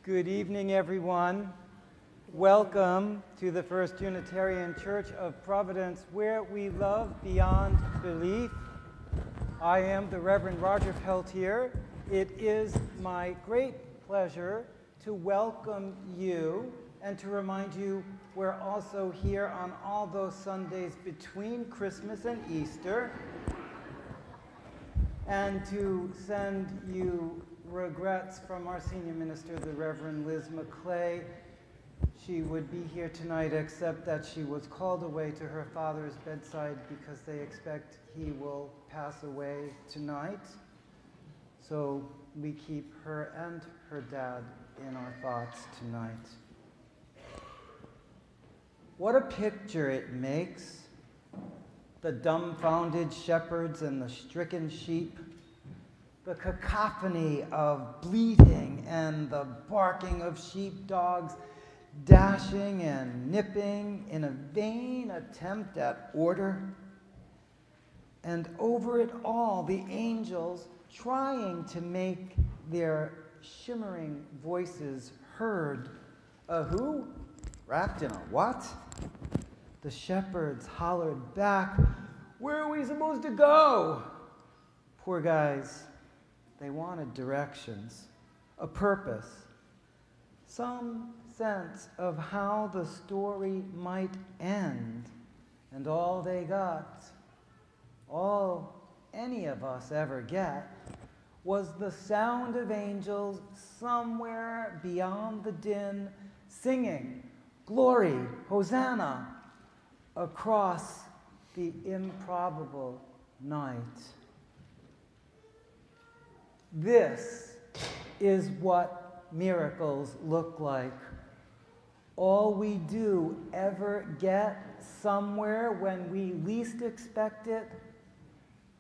Good evening, everyone. Welcome to the First Unitarian Church of Providence, where we love beyond belief. I am the Reverend Roger Peltier. It is my great pleasure to welcome you and to remind you we're also here on all those Sundays between Christmas and Easter, and to send you regrets from our senior minister, the Reverend Liz McClay. She would be here tonight, except that she was called away to her father's bedside because they expect he will pass away tonight. So we keep her and her dad in our thoughts tonight. What a picture it makes. The dumbfounded shepherds and the stricken sheep, the cacophony of bleating and the barking of sheepdogs, dashing and nipping in a vain attempt at order. And over it all, the angels trying to make their shimmering voices heard. A who? Wrapped in a what? The shepherds hollered back, "Where are we supposed to go?" Poor guys, they wanted directions, a purpose, some sense of how the story might end. And all they got, all any of us ever get, was the sound of angels somewhere beyond the din singing, "Glory, Hosanna," across the improbable night. This is what miracles look like. All we do ever get somewhere when we least expect it,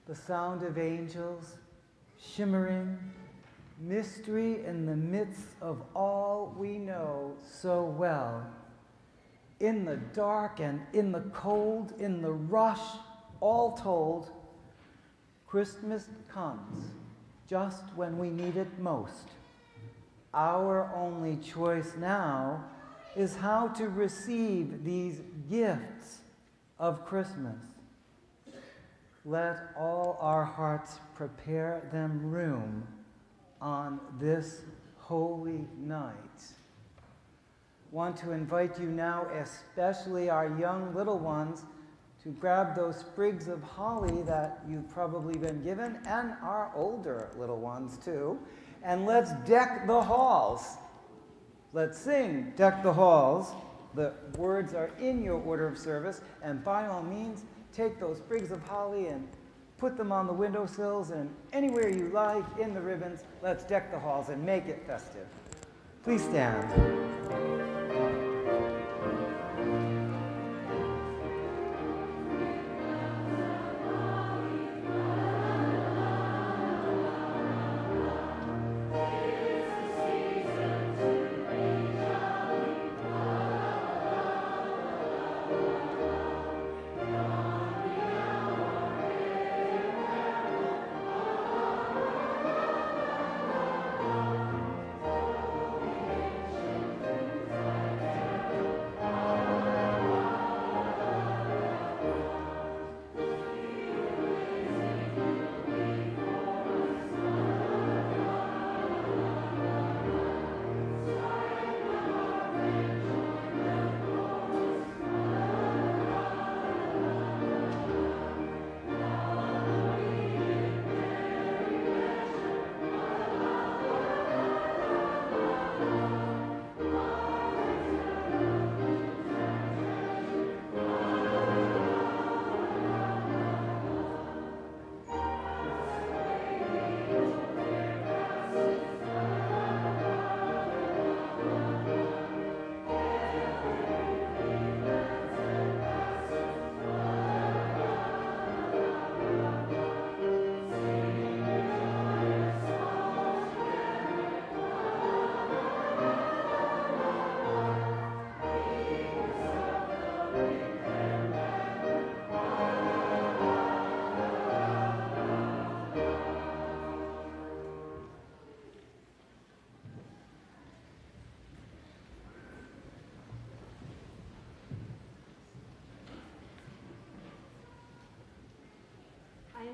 the sound of angels, shimmering, mystery in the midst of all we know so well. In the dark and in the cold, in the rush, all told, Christmas comes just when we need it most. Our only choice now is how to receive these gifts of Christmas. Let all our hearts prepare them room on this holy night. Want to invite you now, especially our young little ones, to grab those sprigs of holly that you've probably been given, and our older little ones too, and let's deck the halls. Let's sing "Deck the Halls." The words are in your order of service, and by all means, take those sprigs of holly and put them on the windowsills and anywhere you like, in the ribbons. Let's deck the halls and make it festive. Please stand.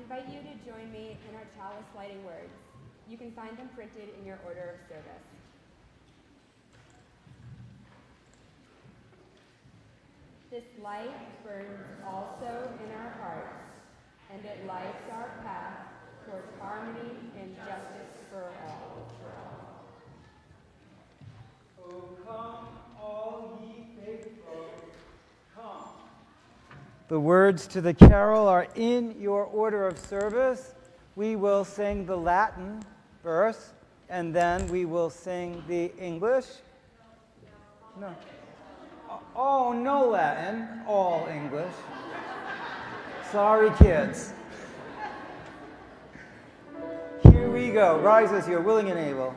invite you to join me in our chalice lighting words. You can find them printed in your order of service. This light burns also in our hearts, and it lights our path towards harmony and justice for all. Oh, come, all ye faithful, come. The words to the carol are in your order of service. We will sing the Latin verse, and then we will sing the English. No. Oh, no Latin, all English. Sorry, kids. Here we go. Rise as you're willing and able.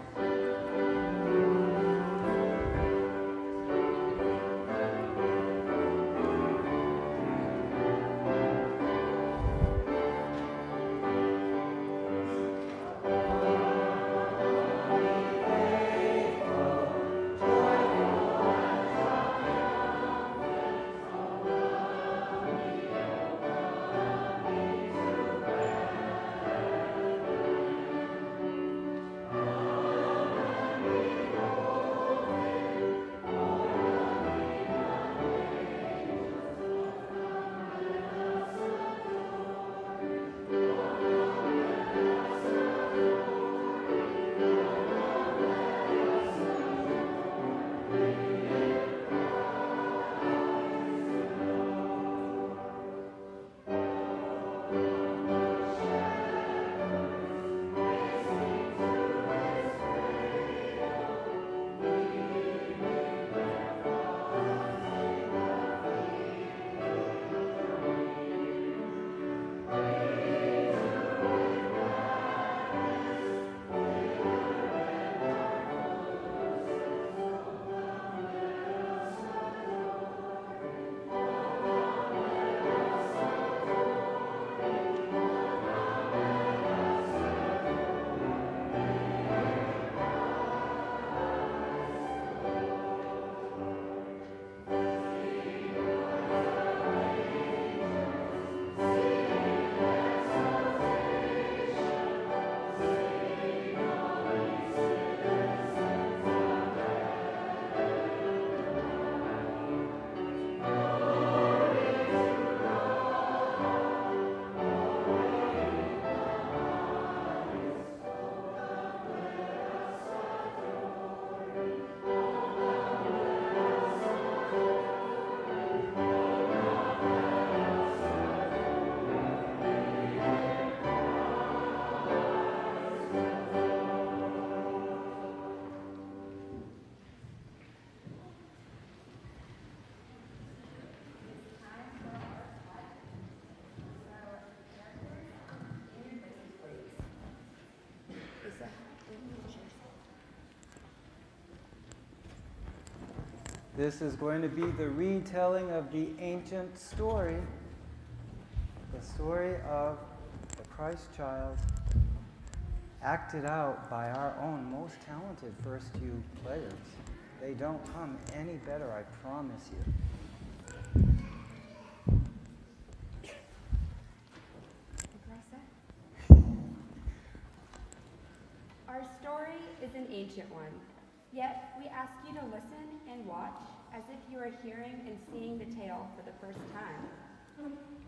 This is going to be the retelling of the ancient story, the story of the Christ child, acted out by our own most talented first few players. They don't come any better, I promise you. Our story is an ancient one, yet we ask you to listen and watch as if you are hearing and seeing the tale for the first time.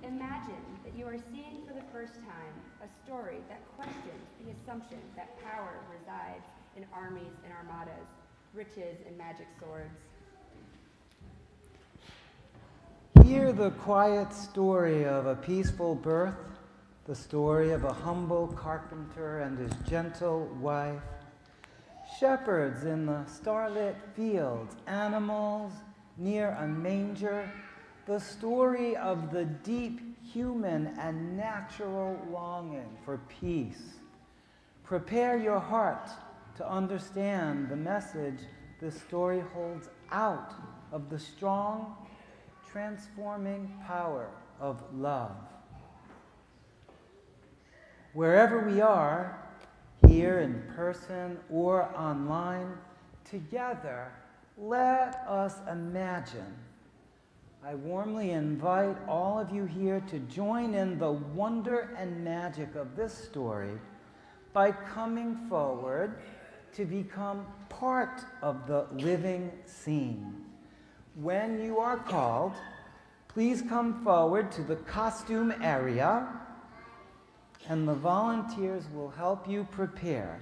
Imagine that you are seeing for the first time a story that questions the assumption that power resides in armies and armadas, riches and magic swords. Hear the quiet story of a peaceful birth, the story of a humble carpenter and his gentle wife, shepherds in the starlit fields, animals near a manger, the story of the deep human and natural longing for peace. Prepare your heart to understand the message this story holds out of the strong, transforming power of love. Wherever we are, here in person or online, together, let us imagine I warmly invite all of you here to join in the wonder and magic of this story by coming forward to become part of the living scene. When you are called, please come forward to the costume area, and the volunteers will help you prepare.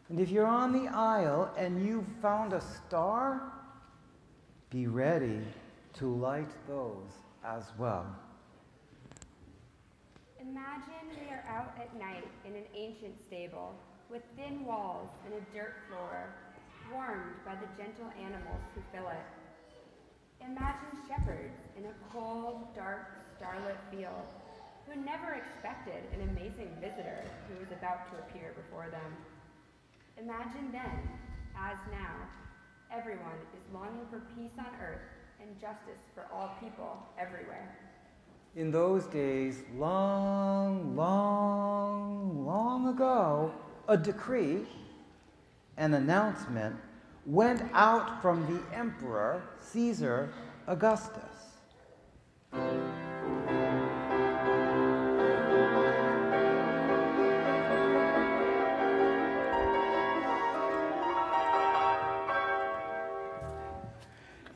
And if you're on the aisle and you've found a star, be ready to light those as well. Imagine we are out at night in an ancient stable with thin walls and a dirt floor, warmed by the gentle animals who fill it. Imagine shepherds in a cold, dark, starlit field who never expected an amazing visitor who was about to appear before them. Imagine then, as now, everyone is longing for peace on earth and justice for all people everywhere. In those days, long, long, long ago, a decree, an announcement, went out from the Emperor Caesar Augustus.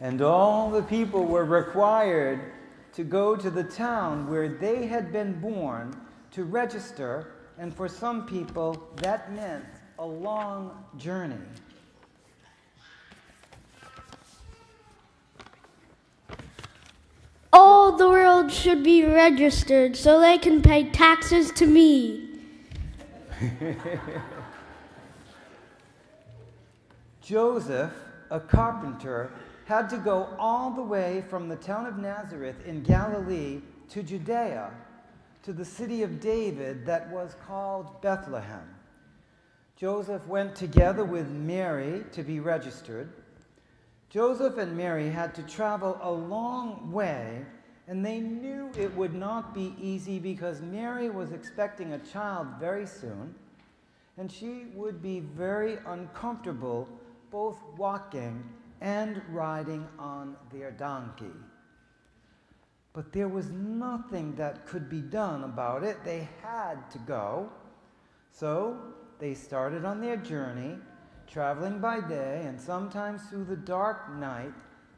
And all the people were required to go to the town where they had been born to register, and for some people that meant a long journey. All the world should be registered so they can pay taxes to me. Joseph, a carpenter, had to go all the way from the town of Nazareth in Galilee to Judea, to the city of David that was called Bethlehem. Joseph went together with Mary to be registered. Joseph and Mary had to travel a long way, and they knew it would not be easy because Mary was expecting a child very soon, and she would be very uncomfortable both walking and riding on their donkey. But there was nothing that could be done about it. They had to go. So they started on their journey, traveling by day and sometimes through the dark night,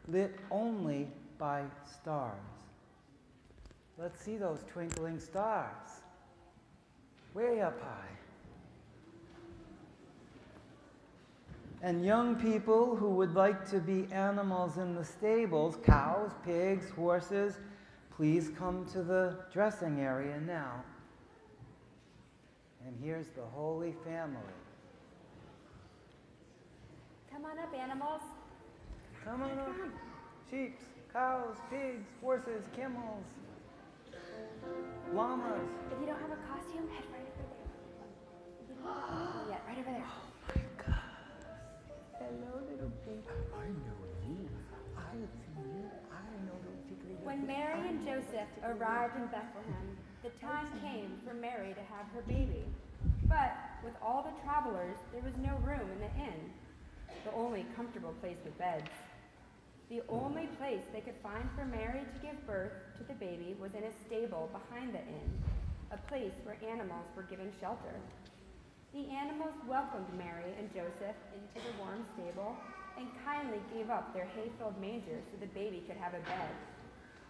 lit only by stars. Let's see those twinkling stars. Way up high. And young people who would like to be animals in the stables, cows, pigs, horses, please come to the dressing area now. And here's the Holy Family. Come on up, animals. Come on up. Sheep, cows, pigs, horses, camels, llamas. If you don't have a costume, head right over there. Yeah, right over there. Hello, little pig. I know you. I see you. I know little pig. When Mary and Joseph arrived in Bethlehem, the time came for Mary to have her baby. But with all the travelers, there was no room in the inn, the only comfortable place with beds. The only place they could find for Mary to give birth to the baby was in a stable behind the inn, a place where animals were given shelter. The animals welcomed Mary and Joseph into the warm stable and kindly gave up their hay-filled manger so the baby could have a bed.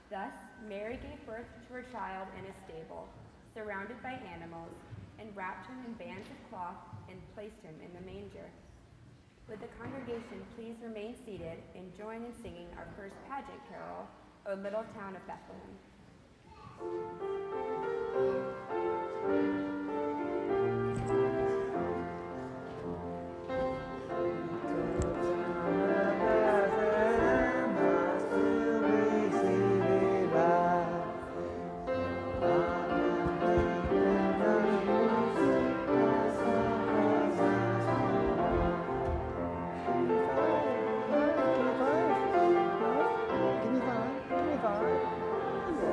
Thus, Mary gave birth to her child in a stable, surrounded by animals, and wrapped him in bands of cloth and placed him in the manger. Would the congregation please remain seated and join in singing our first pageant carol, O Little Town of Bethlehem. Give me five.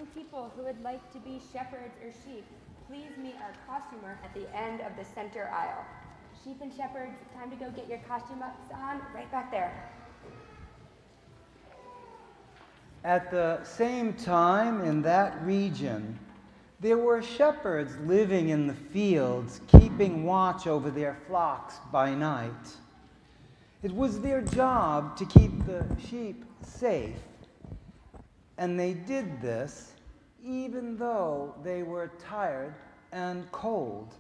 young people who would like to be shepherds or sheep, please meet our costumer at the end of the center aisle. Sheep and shepherds, time to go get your costume on right back there. At the same time, in that region, there were shepherds living in the fields, keeping watch over their flocks by night. It was their job to keep the sheep safe, and they did this even though they were tired and cold.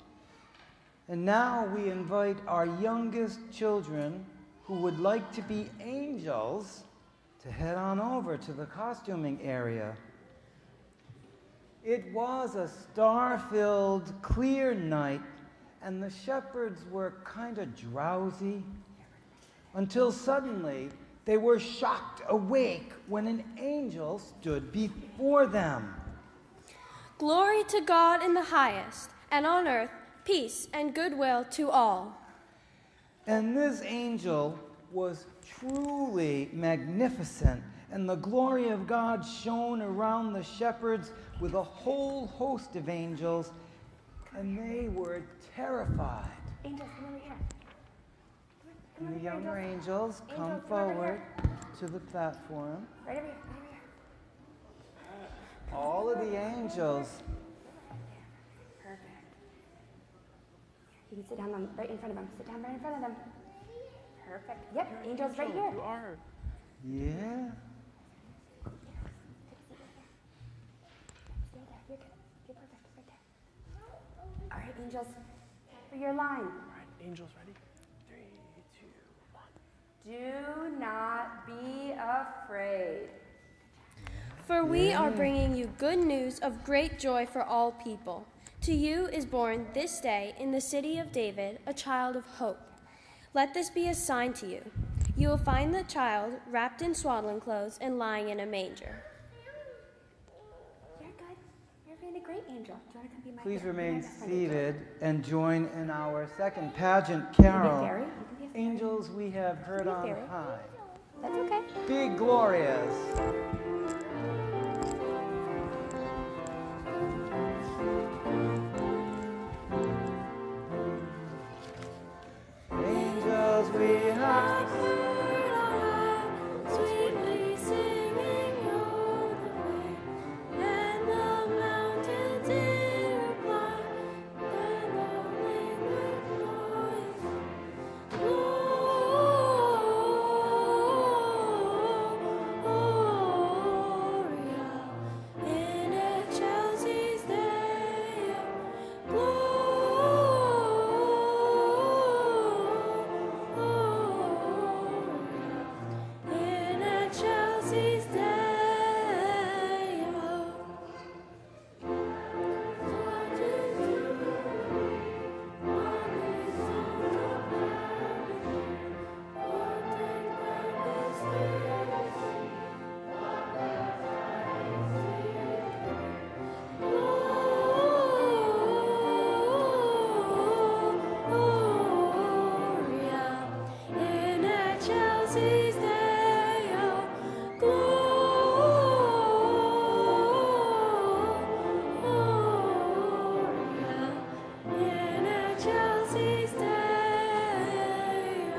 And now we invite our youngest children who would like to be angels to head on over to the costuming area. It was a star-filled, clear night, and the shepherds were kind of drowsy until suddenly they were shocked awake when an angel stood before them. Glory to God in the highest, and on earth peace and goodwill to all. And this angel was truly magnificent, and the glory of God shone around the shepherds with a whole host of angels, and they were terrified. Angels, come over here. And the younger angels come forward to the platform. Right over here, right over here. All of the angels. Perfect. You can sit down right in front of them. Sit down right in front of them. Perfect. Yep, angels right here. You are. Yeah. Stay there. You're good. You're perfect. Right there. All right, angels, for your line. All right, angels ready? 3, 2, 1. Do not be afraid. For we are bringing you good news of great joy for all people. To you is born this day in the city of David a child of hope. Let this be a sign to you. You will find the child wrapped in swaddling clothes and lying in a manger. You're good. You're being a great angel. Do you want to come be my Please be my remain best friend, angel? seated and join in our second pageant You can be a carol. fairy. You can be a fairy. Angels we have heard be a on fairy. high. That's okay. Be glorious. Angels we have Sweetly singing your way, and the mountains in reply, and rolling with noise. Gloria in excelsis Deo. In excelsis Deo. Gloria in excelsis Deo. Gloria in excelsis Deo.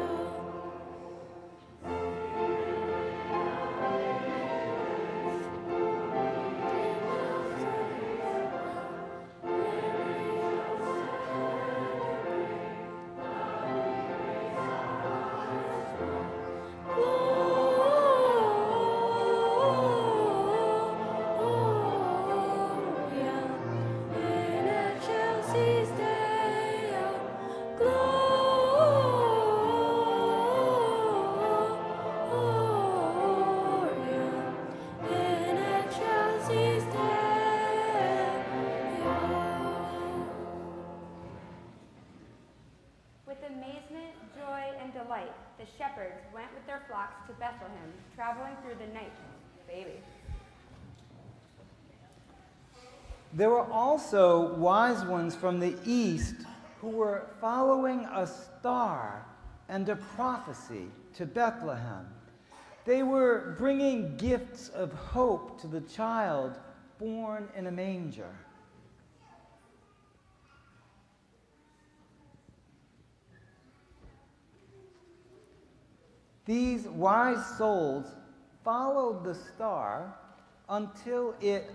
Gloria in excelsis Deo. Gloria in excelsis Deo. With amazement, joy, and delight, the shepherds went with their flocks to Bethlehem, traveling through the night. Baby. There were also wise ones from the east who were following a star and a prophecy to Bethlehem. They were bringing gifts of hope to the child born in a manger. These wise souls followed the star until it...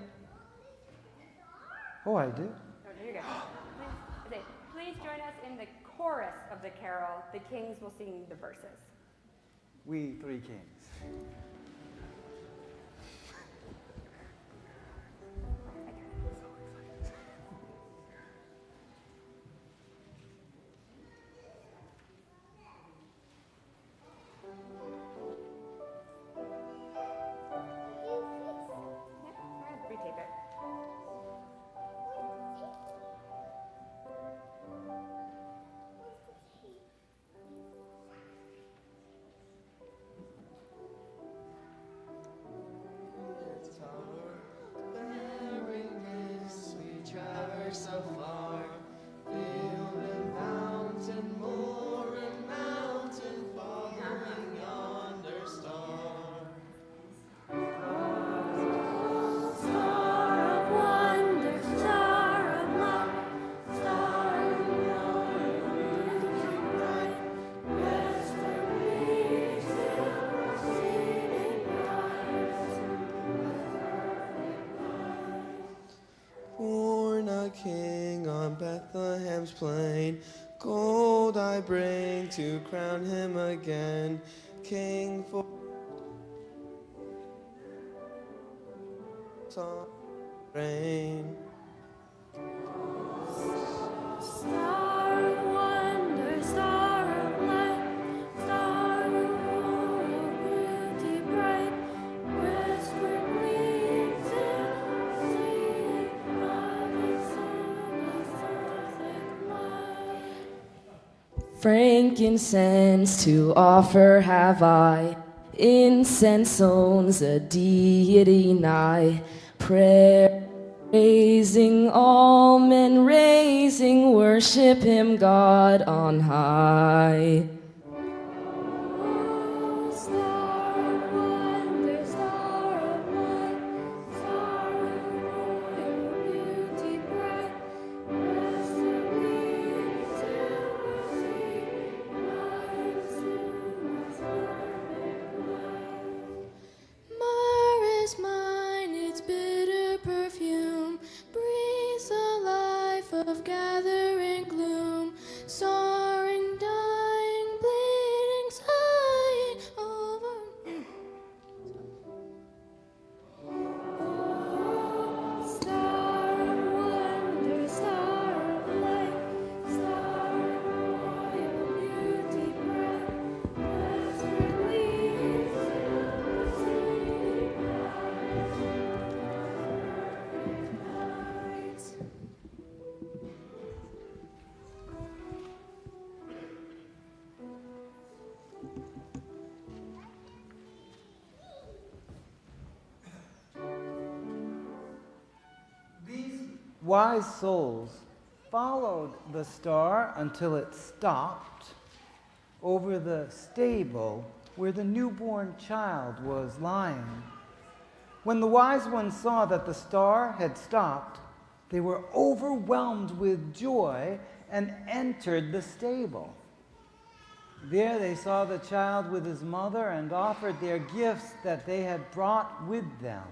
Oh, I do? Oh, you're good. Please join us in the chorus of the carol. The kings will sing the verses. We three kings. Retape it. King on Bethlehem's plain, gold I bring to crown him again, King for reign. Star of wonder, star of light, star of royal beauty bright, westward leads in sea of its sunset light. Frankincense to offer have I, incense owns a deity nigh, prayer raising all men raising, worship him God on high. Star of wonder, star of light, star of royal beauty bright, westward leads in sea of its perfect light. Myrrh is mine, its bitter perfume breathes the life of gathering gloom, soaring, dying, bleeding, sighing over. Star of wonder, star of light, star of royal beauty bright, westward leads to the sea These wise souls followed the star until it stopped over the stable where the newborn child was lying. When the wise ones saw that the star had stopped, they were overwhelmed with joy and entered the stable. There they saw the child with his mother and offered their gifts that they had brought with them.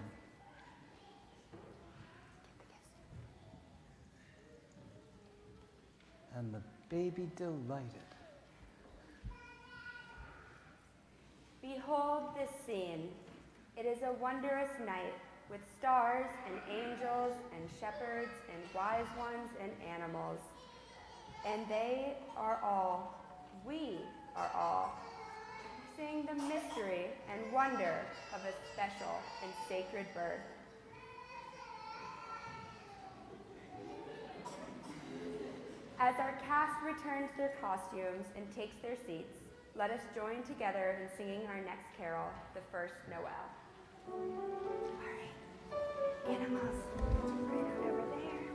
And the baby delighted. Behold this scene. It is a wondrous night with stars and angels and shepherds and wise ones and animals. And they are all, we are all, seeing the mystery and wonder of a special and sacred birth. As our cast returns their costumes and takes their seats, let us join together in singing our next carol, The First Noel. All right, animals, right on over there.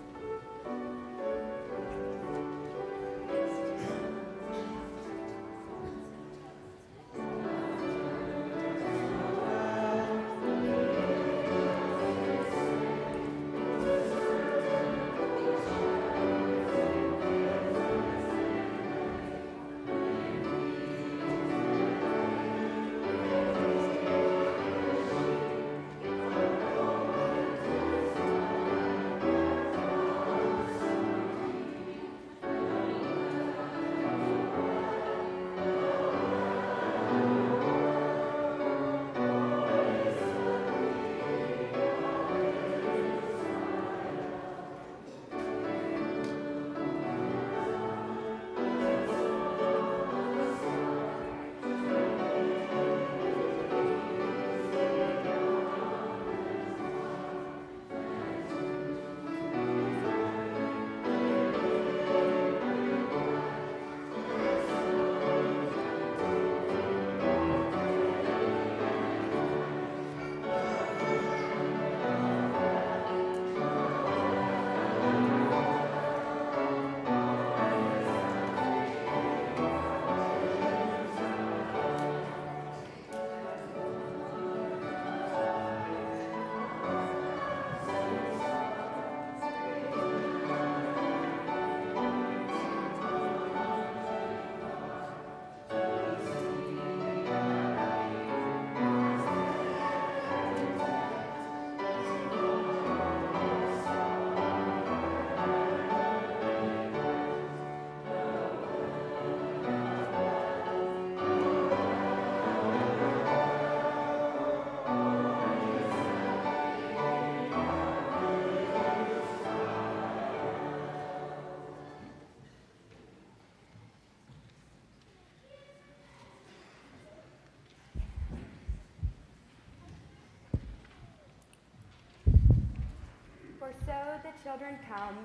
For so the children come,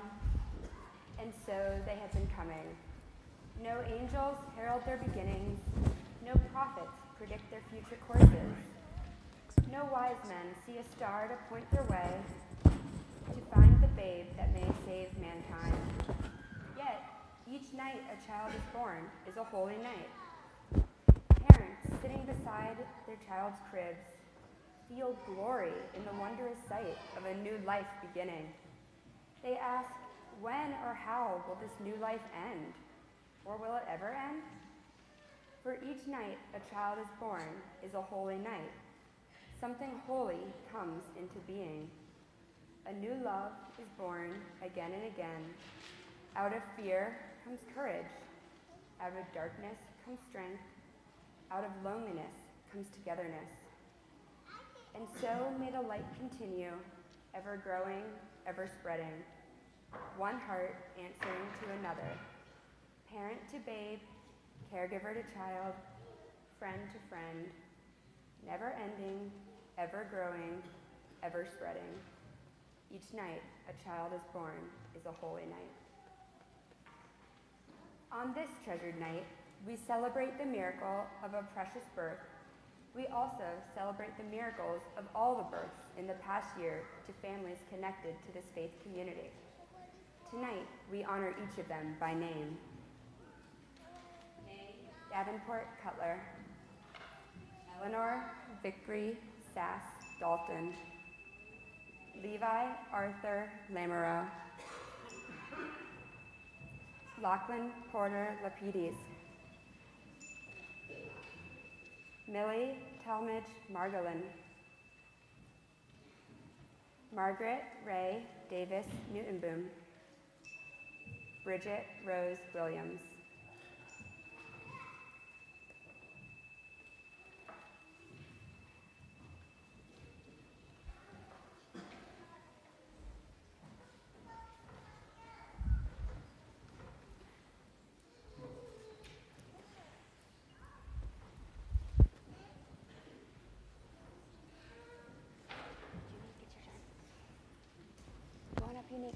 and so they have been coming. No angels herald their beginnings, no prophets predict their future courses. No wise men see a star to point their way to find the babe that may save mankind. Yet, each night a child is born is a holy night. Parents sitting beside their child's cribs feel glory in the wondrous sight of a new life beginning. They ask, when or how will this new life end? Or will it ever end? For each night a child is born is a holy night. Something holy comes into being. A new love is born again and again. Out of fear comes courage. Out of darkness comes strength. Out of loneliness comes togetherness. And so may the light continue, ever growing, ever spreading. One heart answering to another. Parent to babe, caregiver to child, friend to friend. Never ending, ever growing, ever spreading. Each night a child is born is a holy night. On this treasured night, we celebrate the miracle of a precious birth. We also celebrate the miracles of all the births in the past year to families connected to this faith community. Tonight, we honor each of them by name. May Davenport Cutler, Eleanor Vickery Sass Dalton, Levi Arthur Lamoureux, Lachlan Porter Lapidis, Millie Talmadge Margolin, Margaret Ray Davis Newtonboom, Bridget Rose Williams. Unique.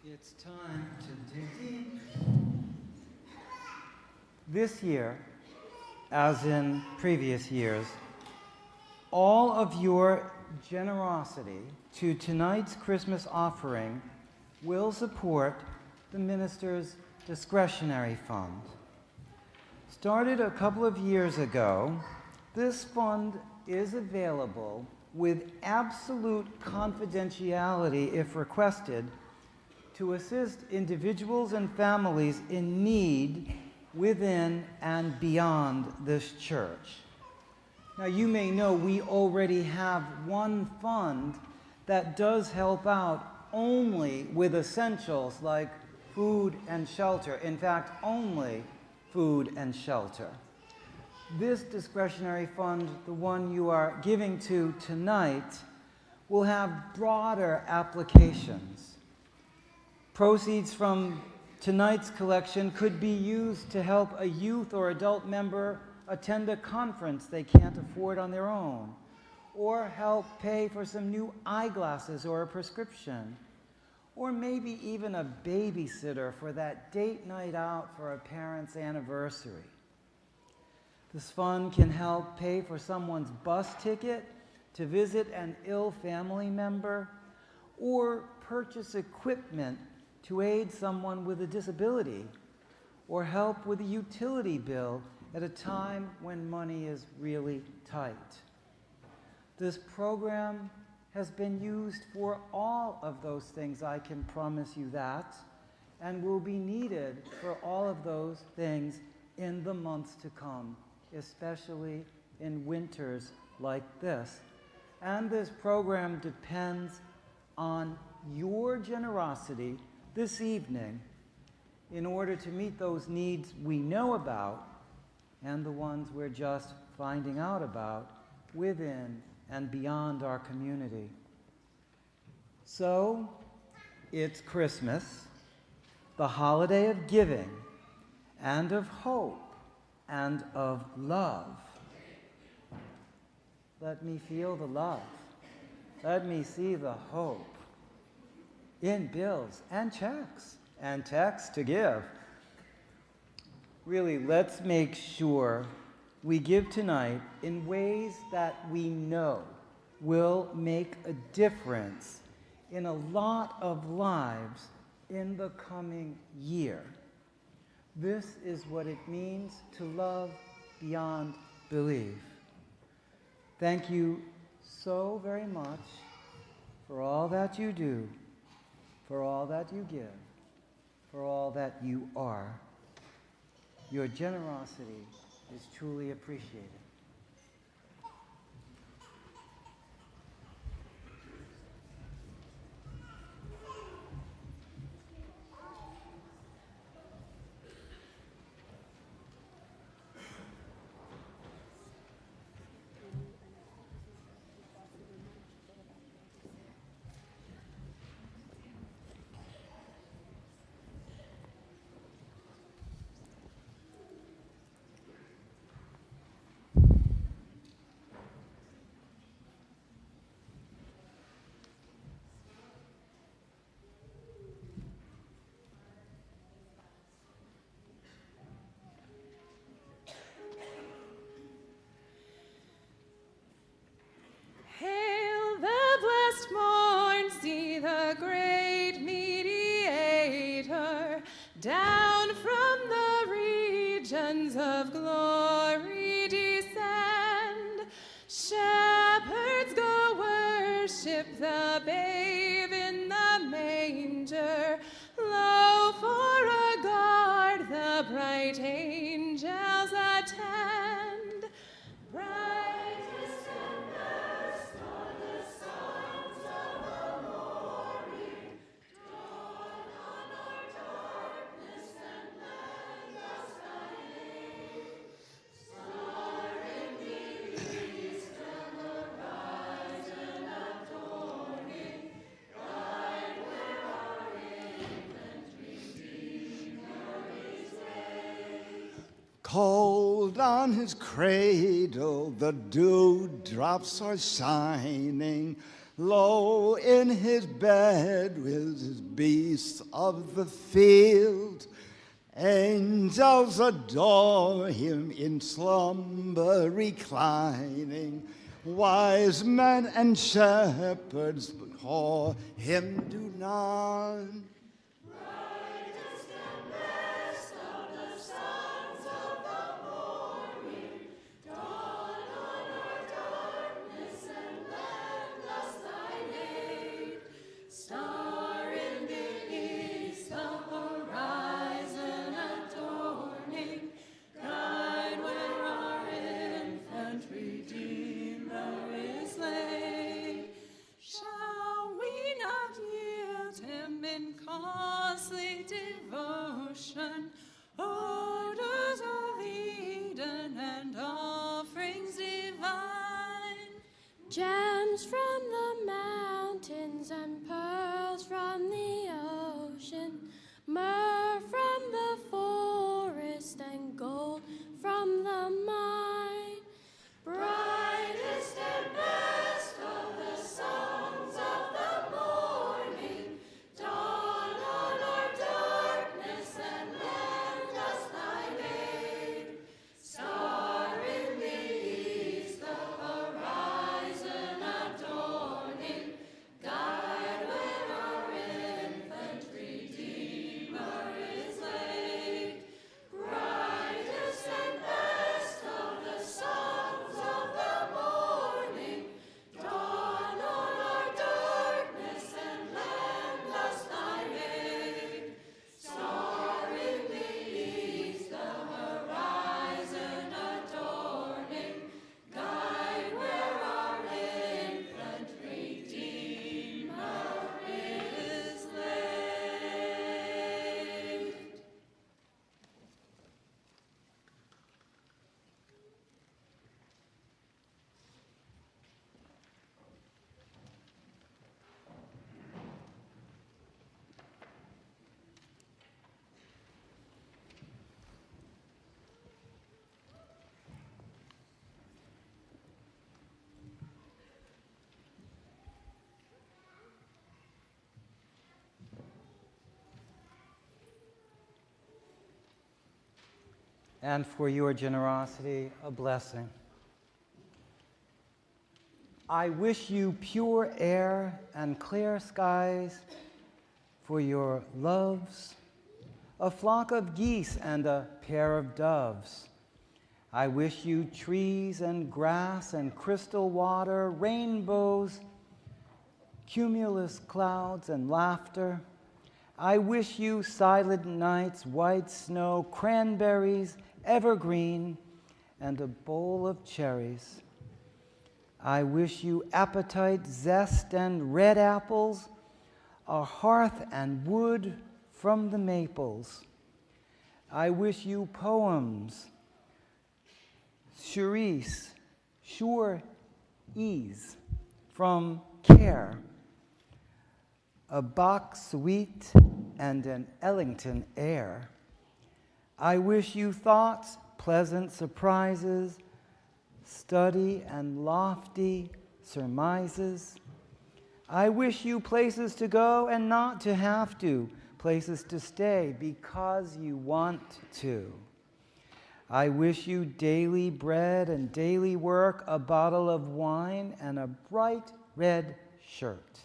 It's time to dig deep. This year, as in previous years, all of your generosity to tonight's Christmas offering will support the minister's discretionary fund. Started a couple of years ago, this fund is available with absolute confidentiality if requested to assist individuals and families in need within and beyond this church. Now, you may know we already have one fund that does help out only with essentials like food and shelter. In fact, only food and shelter. This discretionary fund, the one you are giving to tonight, will have broader applications. Proceeds from tonight's collection could be used to help a youth or adult member attend a conference they can't afford on their own, or help pay for some new eyeglasses or a prescription, or maybe even a babysitter for that date night out for a parent's anniversary. This fund can help pay for someone's bus ticket to visit an ill family member, or purchase equipment to aid someone with a disability, or help with a utility bill at a time when money is really tight. This program has been used for all of those things, I can promise you that, and will be needed for all of those things in the months to come, especially in winters like this. And this program depends on your generosity this evening in order to meet those needs we know about and the ones we're just finding out about within and beyond our community. So, it's Christmas, the holiday of giving and of hope and of love. Let me feel the love. Let me see the hope in bills and checks to give. Really, let's make sure we give tonight in ways that we know will make a difference in a lot of lives in the coming year. This is what it means to love beyond belief. Thank you so very much for all that you do, for all that you give, for all that you are. Your generosity is truly appreciated. Hail the blessed morn, see the great mediator, down from the regions of glory descend. Shepherds go worship the babe in the manger, lo, for a guard the bright angels attend. Brightest and best are the sons of the morning, dawn on our darkness and lend us thy aid. Star in the east and the horizon of dawning, guide where our infant Redeemer is laid. Cold on his cradle, the dewdrops are shining. low in his bed with his beasts of the field. Angels adore him in slumber reclining. Wise men and shepherds call him do none. Costly devotion, odors of Eden and offerings divine, gems from the mountains and pearls from the ocean, myrrh from the forest and gold from the mine, brightest and best of the songs of the morning, dawn on our darkness and lend us thine aid. Star in the east, the horizon adorning, guide when our infant Redeemer is laid. Brightest and best of the songs of the morning, dawn on our darkness and lend us thine aid. Star in the east, the horizon adorning, guide where our infant Redeemer is laid. And for your generosity, a blessing. I wish you pure air and clear skies for your loves, a flock of geese and a pair of doves. I wish you trees and grass and crystal water, rainbows, cumulus clouds and laughter. I wish you silent nights, white snow, cranberries, evergreen, and a bowl of cherries. I wish you appetite, zest, and red apples, a hearth and wood from the maples. I wish you poems, Charisse, sure ease from care, a Bach suite and an Ellington air. I wish you thoughts, pleasant surprises, study and lofty surmises. I wish you places to go and not to have to, places to stay because you want to. I wish you daily bread and daily work, a bottle of wine and a bright red shirt.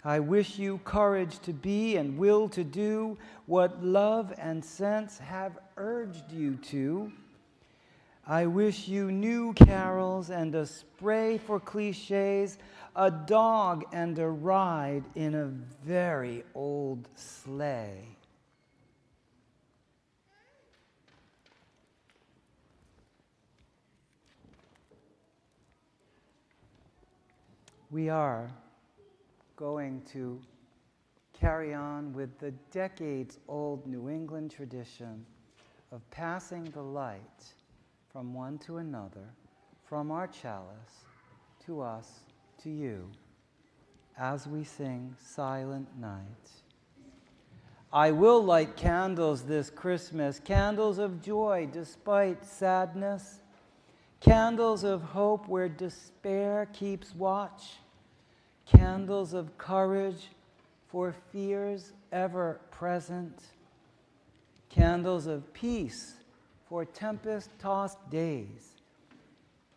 I wish you courage to be and will to do what love and sense have urged you to. I wish you new carols and a spray for cliches, a dog and a ride in a very old sleigh. We are going to carry on with the decades-old New England tradition of passing the light from one to another, from our chalice to us, to you, as we sing Silent Night. I will light candles this Christmas, candles of joy despite sadness, candles of hope where despair keeps watch, candles of courage for fears ever present, candles of peace for tempest-tossed days,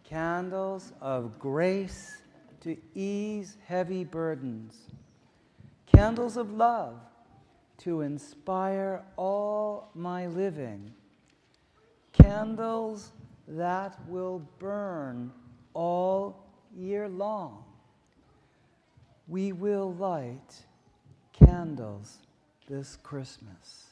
candles of grace to ease heavy burdens, candles of love to inspire all my living, candles that will burn all year long. We will light candles this Christmas.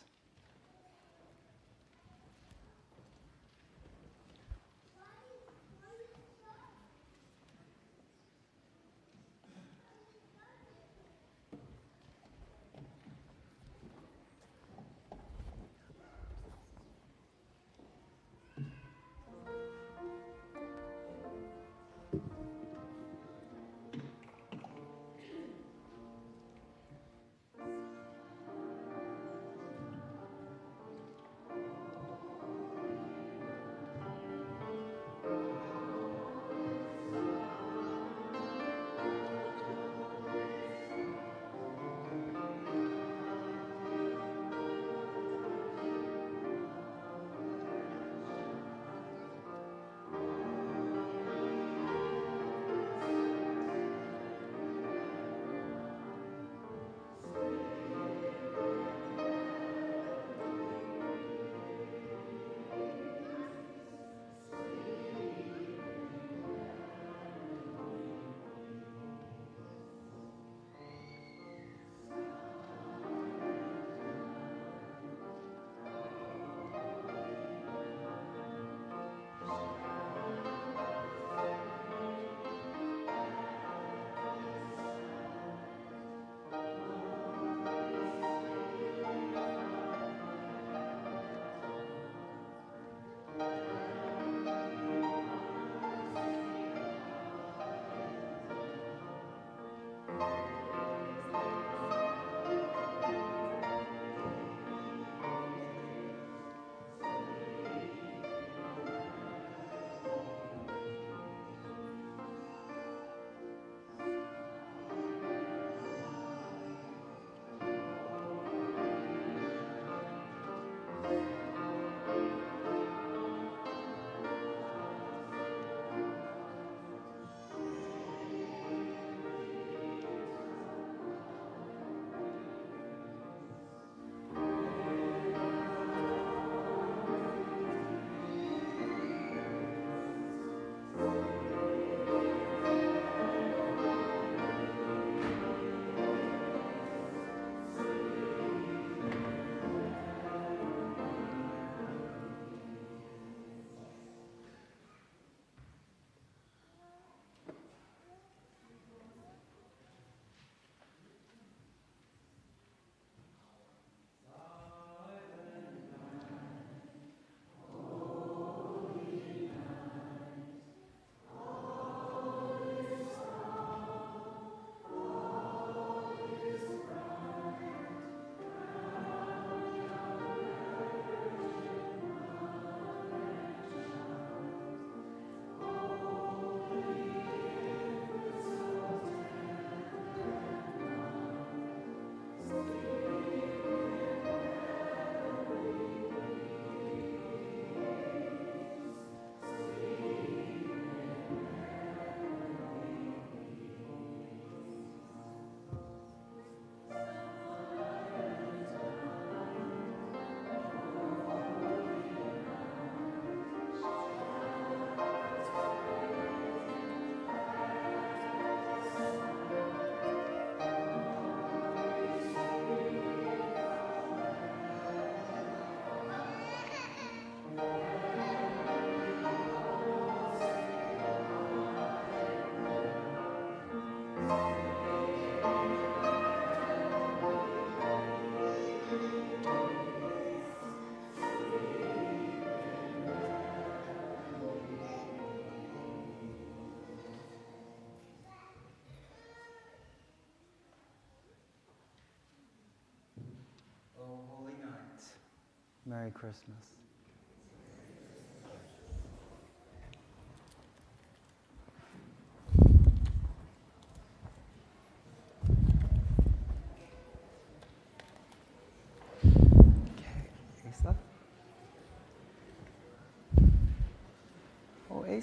Merry Christmas.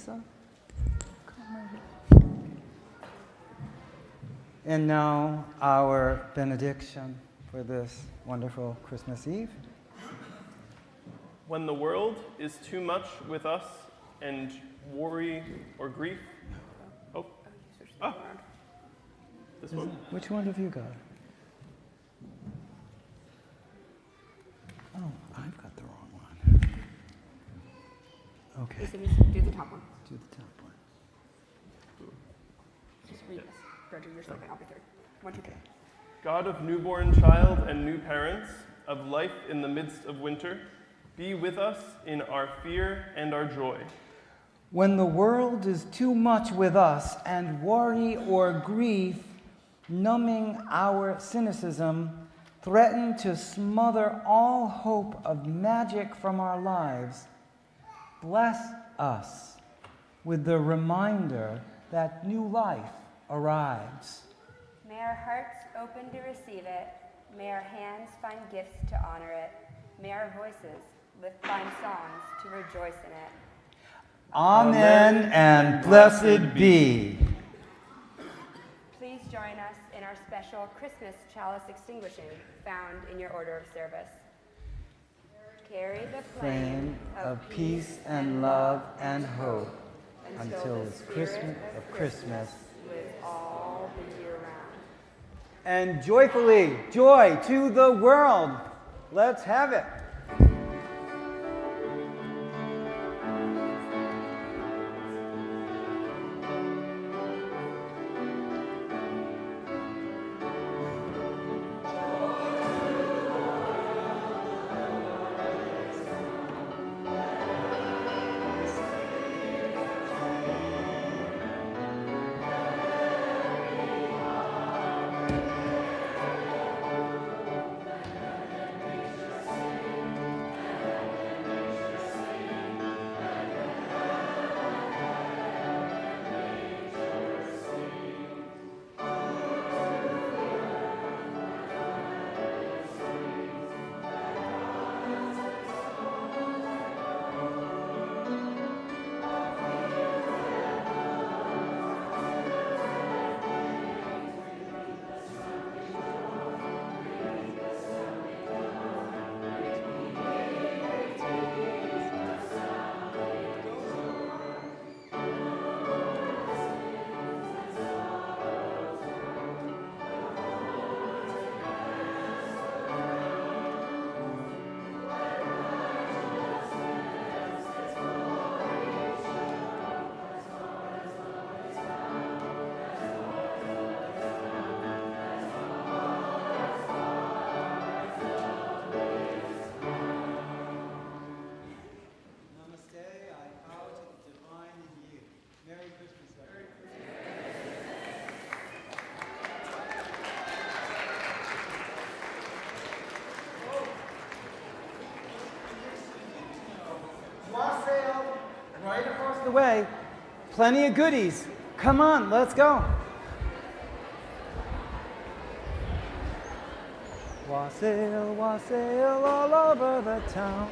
Lisa? And now our benediction for this wonderful Christmas Eve. When the world is too much with us and worry or grief. This one. Which one have you got? Oh, I've got the wrong one. Okay. Do the top one. Do the top one. Just read this. Roger, you're second, I'll be third. 1, 2, 3. God of newborn child and new parents, of life in the midst of winter, be with us in our fear and our joy. When the world is too much with us and worry or grief, numbing our cynicism, threaten to smother all hope of magic from our lives, bless us with the reminder that new life arrives. May our hearts open to receive it. May our hands find gifts to honor it. May our voices find songs to rejoice in it. Amen and blessed be. Please join us in our special Christmas chalice extinguishing found in your order of service. Carry the flame of peace and love and hope until the spirit of Christmas with all the year round. And joyfully, joy to the world. Let's have it. Right across the way, plenty of goodies. Come on, let's go. Wassail, wassail all over the town.